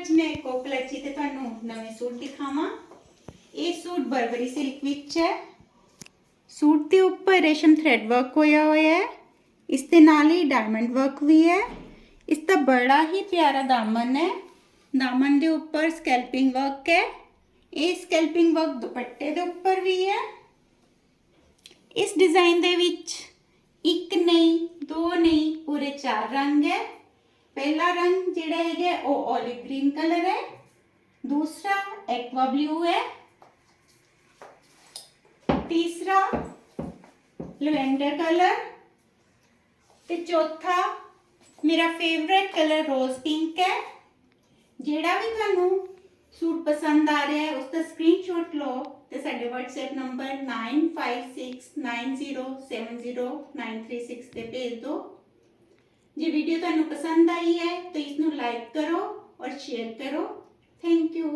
ਅੱਜ मैं कोकलची ते ਤੁਹਾਨੂੰ ਨਵੇਂ ਸੂਟ ਦਿਖਾਵਾਂ। ਇਹ ਸੂਟ ਬਰਬਰੀ ਸਿਲਕ ਵਿੱਚ ਹੈ। ਸੂਟ ਦੇ ਉੱਪਰ ਰੇਸ਼ਮ ਥ੍ਰੈਡ ਵਰਕ ਹੋਇਆ ਹੋਇਆ ਹੈ। ਇਸ ਦੇ ਨਾਲ ਹੀ ਡਾਇਮੰਡ ਵਰਕ ਵੀ ਹੈ। ਇਸ ਦਾ ਬੜਾ ਹੀ ਪਿਆਰਾ ਦਾਮਨ ਹੈ। ਦਾਮਨ ਦੇ ਉੱਪਰ ਸਕੈਲਪਿੰਗ ਵਰਕ ਹੈ। ਇਹ ਸਕੈਲਪਿੰਗ ਵਰਕ ਦੁਪੱਟੇ ਦੇ ਉੱਪਰ ਵੀ ਹੈ। ਇਸ डिजाइन ਦੇ ਵਿੱਚ ਇੱਕ ਨਹੀਂ ਦੋ नहीं पूरे 4 रंग है। पहला रंग जिहड़ा है वो ऑलिव ग्रीन कलर है, दूसरा एक्वा ब्लू है, तीसरा लवेंडर कलर ते चौथा मेरा फेवरेट कलर रोज पिंक है। जिहड़ा भी तुहानू सूट पसंद आ रहा है उसका स्क्रीनशॉट लो ते साडे WhatsApp नंबर 9569070936 ते भेज दो। जे वीडियो तुहानू पसंद आई है तो इसनू लाइक करो और शेयर करो। Thank you.